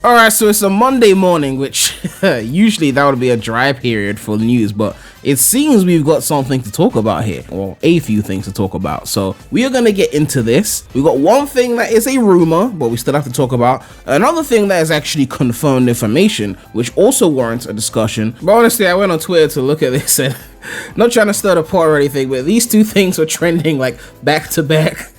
Alright, so it's a Monday morning, which usually that would be a dry period for news, but it seems we've got something to talk about here, or a few things to talk about. So we are going to get into this. We've got one thing that is a rumor, but we still have to talk about. Another thing that is actually confirmed information, which also warrants a discussion. But honestly, I went on Twitter to look at this and not trying to stir the pot or anything, but these two things are trending like back to back.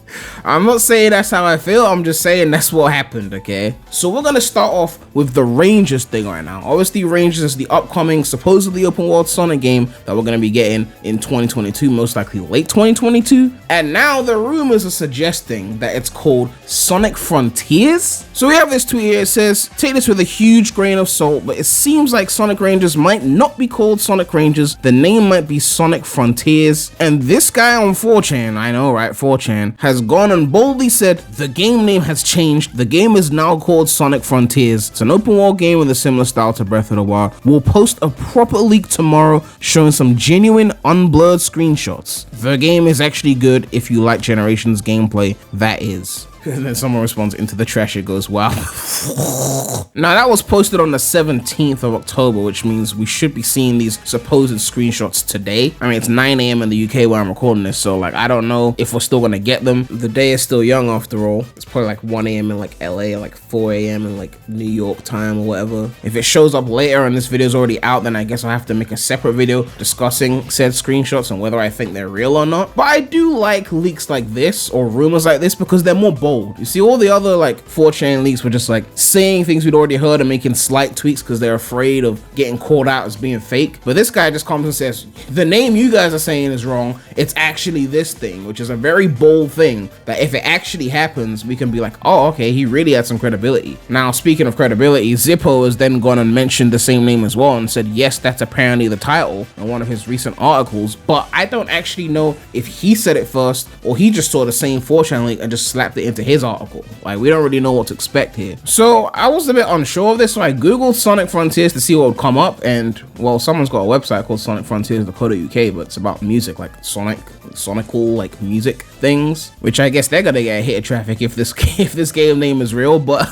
I'm not saying that's how I feel, I'm just saying that's what happened, okay? So we're gonna start off with the Rangers thing right now. Obviously, Rangers is the upcoming, supposedly open world Sonic game that we're gonna be getting in 2022, most likely late 2022. And now the rumors are suggesting that it's called Sonic Frontiers. So we have this tweet here, it says, take this with a huge grain of salt, but it seems like Sonic Rangers might not be called Sonic Rangers, the name might be Sonic Frontiers. And this guy on 4chan, I know, right, 4chan, has gone and boldly said the game name has changed. The game is now called Sonic Frontiers. It's an open world game with a similar style to Breath of the Wild. We'll post a proper leak tomorrow showing some genuine unblurred screenshots. The game is actually good if you like Generations gameplay, that is. And then someone responds, into the trash it goes, wow. Now that was posted on the 17th of October, which means we should be seeing these supposed screenshots today. I mean, it's 9 AM in the UK where I'm recording this, so like, I don't know if we're still gonna get them. The day is still young after all. It's probably like 1 AM in like LA, or like 4 AM in like New York time or whatever. If it shows up later and this video is already out, then I guess I'll have to make a separate video discussing said screenshots and whether I think they're real or not. But I do like leaks like this or rumors like this because they're more bold. You see, all the other like 4chan leaks were just like saying things we'd already heard and making slight tweaks because they're afraid of getting called out as being fake. But this guy just comes and says, the name you guys are saying is wrong. It's actually this thing, which is a very bold thing that if it actually happens, we can be like, oh, okay, he really had some credibility. Now, speaking of credibility, Zippo has then gone and mentioned the same name as well and said, yes, that's apparently the title in one of his recent articles. But I don't actually know if he said it first or he just saw the same 4chan link and just slapped it into his article. Like, we don't really know what to expect here. So I was a bit unsure of this, so I googled Sonic Frontiers to see what would come up, and well, someone's got a website called sonicfrontiers.co.uk, but it's about music, like sonical like music things, which I guess they're gonna get a hit of traffic if this game name is real. But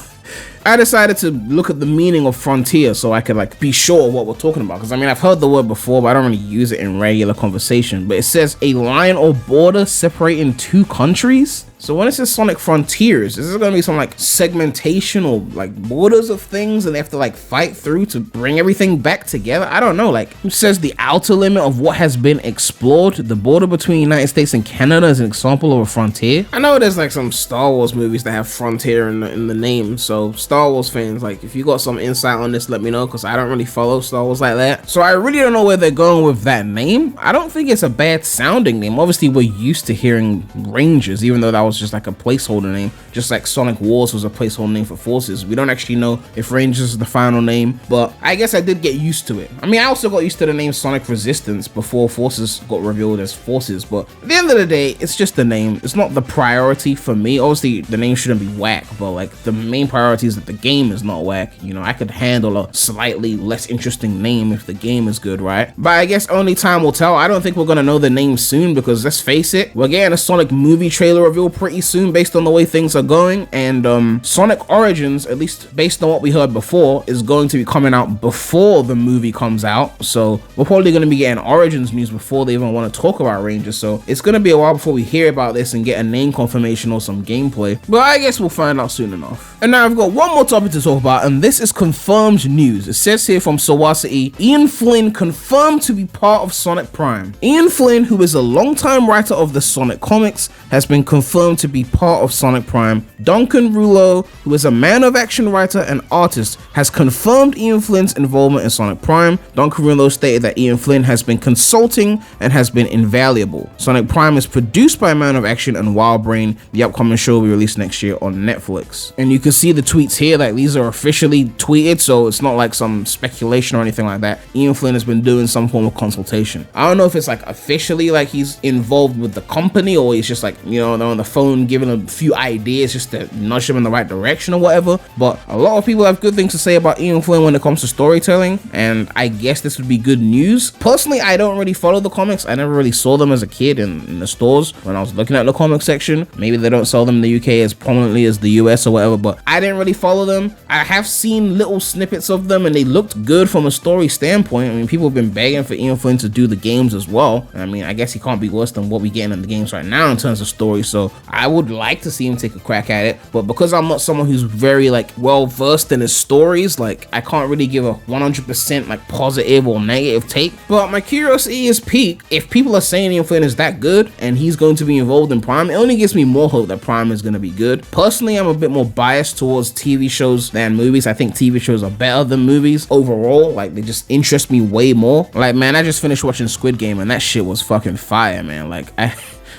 I decided to look at the meaning of frontier so I could like be sure of what we're talking about, because I mean, I've heard the word before, but I don't really use it in regular conversation. But it says a line or border separating two countries. So when it says Sonic Frontiers, is this gonna be some like segmentation or like borders of things and they have to like fight through to bring everything back together? I don't know. Like, it says the outer limit of what has been explored. The border between United States and Canada is an example of a frontier. I know there's like some Star Wars movies that have frontier in the name, so Star Wars fans, like, if you got some insight on this, let me know, because I don't really follow Star Wars like that. So I really don't know where they're going with that name. I don't think it's a bad sounding name. Obviously, we're used to hearing Rangers, even though that was just like a placeholder name, just like Sonic Wars was a placeholder name for Forces. We don't actually know if Rangers is the final name, but I guess I did get used to it. I mean, I also got used to the name Sonic Resistance before Forces got revealed as Forces, but at the end of the day, it's just the name. It's not the priority for me. Obviously, the name shouldn't be whack, but like, the main priority is that the game is not whack. You know, I could handle a slightly less interesting name if the game is good, right? But I guess only time will tell. I don't think we're gonna know the name soon, because let's face it, we're getting a Sonic movie trailer reveal pretty soon based on the way things are going, and Sonic Origins, at least based on what we heard before, is going to be coming out before the movie comes out. So we're probably going to be getting Origins news before they even want to talk about Rangers, so it's going to be a while before we hear about this and get a name confirmation or some gameplay, but I guess we'll find out soon enough. And now I've got one more topic to talk about, and this is confirmed news. It says here from Sawasati, Ian Flynn confirmed to be part of Sonic Prime. Ian Flynn, who is a longtime writer of the Sonic comics, has been confirmed to be part of Sonic Prime. Duncan Rouleau, who is a man of action writer and artist, has confirmed Ian Flynn's involvement in Sonic Prime. Duncan Rouleau stated that Ian Flynn has been consulting and has been invaluable. Sonic Prime is produced by Man of Action and Wildbrain. The upcoming show will be released next year on Netflix. And you can see the tweets here, like these are officially tweeted, so it's not like some speculation or anything like that. Ian Flynn has been doing some form of consultation. I don't know if it's like officially like he's involved with the company, or he's just like, you know, they're on the phone phone, giving a few ideas just to nudge them in the right direction or whatever. But a lot of people have good things to say about Ian Flynn when it comes to storytelling, and I guess this would be good news. Personally, I don't really follow the comics. I never really saw them as a kid in the stores when I was looking at the comic section. Maybe they don't sell them in the UK as prominently as the US or whatever, but I didn't really follow them. I have seen little snippets of them and they looked good from a story standpoint. I mean, people have been begging for Ian Flynn to do the games as well. I mean, I guess he can't be worse than what we getting in the games right now in terms of story, so I would like to see him take a crack at it. But because I'm not someone who's very like well versed in his stories, like I can't really give a 100% like positive or negative take. But my curiosity is piqued. If people are saying Ian Flynn is that good and he's going to be involved in Prime, it only gives me more hope that Prime is going to be good. Personally, I'm a bit more biased towards TV shows than movies. I think TV shows are better than movies overall. Like, they just interest me way more. Like, man, I just finished watching Squid Game and that shit was fucking fire, man. Like, I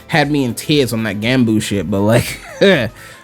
had me in tears on that Gambu shit, but like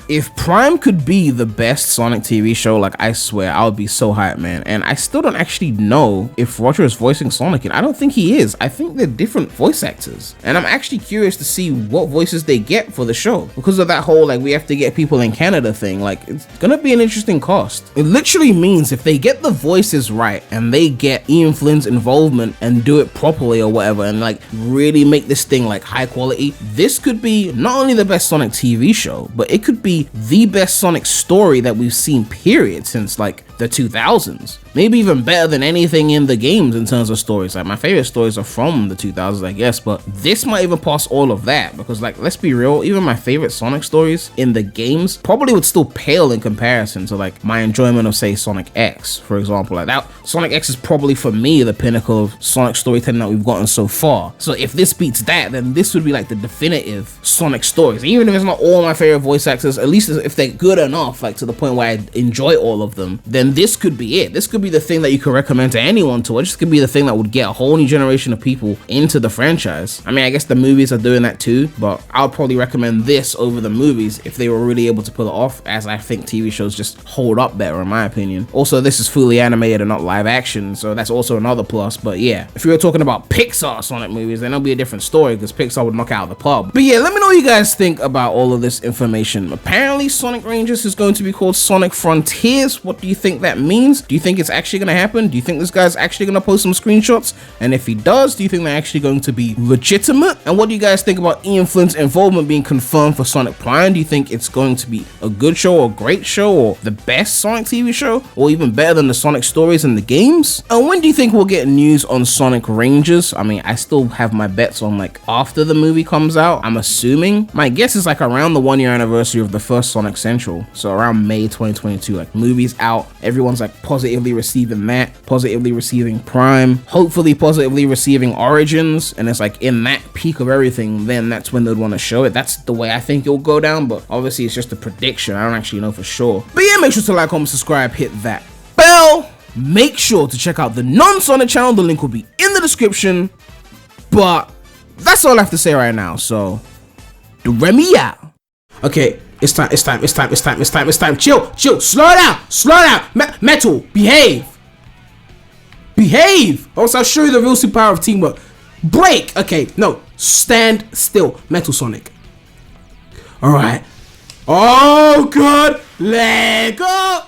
if Prime could be the best Sonic TV show, like I swear I would be so hyped, man. And I still don't actually know if Roger is voicing Sonic, and I don't think he is. I think they're different voice actors, and I'm actually curious to see what voices they get for the show because of that whole like we have to get people in Canada thing. Like, it's gonna be an interesting cost. It literally means if they get the voices right and they get Ian Flynn's involvement and do it properly or whatever, and like really make this thing like high quality, this could be not only the best Sonic TV show, but it could be the best Sonic story that we've seen, period, since like the 2000s. Maybe even better than anything in the games in terms of stories. Like, my favorite stories are from the 2000s, I guess, but this might even pass all of that because, like, let's be real, even my favorite Sonic stories in the games probably would still pale in comparison to like my enjoyment of, say, Sonic X, for example. Like, that Sonic X is probably for me the pinnacle of Sonic storytelling that we've gotten so far. So if this beats that, then this would be like the definitive Sonic stories. Even if it's not all my favorite voice actors, at least if they're good enough, like to the point where I enjoy all of them, then this could be it. This could be the thing that you could recommend to anyone to watch. This could be the thing that would get a whole new generation of people into the franchise. I mean, I guess the movies are doing that too, but I would probably recommend this over the movies if they were really able to pull it off, as I think TV shows just hold up better in my opinion. Also, this is fully animated and not live action, so that's also another plus. But yeah, if you were talking about Pixar Sonic movies, then it'll be a different story because Pixar would knock out the pub. But yeah, let me know what you guys think about all of this information. Apparently Sonic Rangers is going to be called Sonic Frontiers. What do you think that means? Do you think it's actually going to happen? Do you think this guy's actually going to post some screenshots? And if he does, do you think they're actually going to be legitimate? And what do you guys think about Ian Flynn's involvement being confirmed for Sonic Prime? Do you think it's going to be a good show or a great show or the best Sonic TV show or even better than the Sonic stories in the games? And when do you think we'll get news on Sonic Rangers? I mean, I still have my bets on like after the movie comes out, I'm assuming. My guess is like around the 1 year anniversary of the first Sonic Central, so around May 2022. Like, movies out, everyone's like positively receiving that, positively receiving Prime, hopefully positively receiving Origins, and it's like in that peak of everything, then that's when they'd want to show it. That's the way I think it'll go down, but obviously it's just a prediction. I don't actually know for sure. But yeah, make sure to like, comment, subscribe, hit that bell. Make sure to check out the non-Sonic channel. The link will be in the description. But that's all I have to say right now. So, Remy out. Okay, it's time. Chill. Slow down. Metal, behave. Or else I'll show you the real superpower of teamwork. Break. Okay, no, stand still. Metal Sonic. All right. Oh, good. Let go.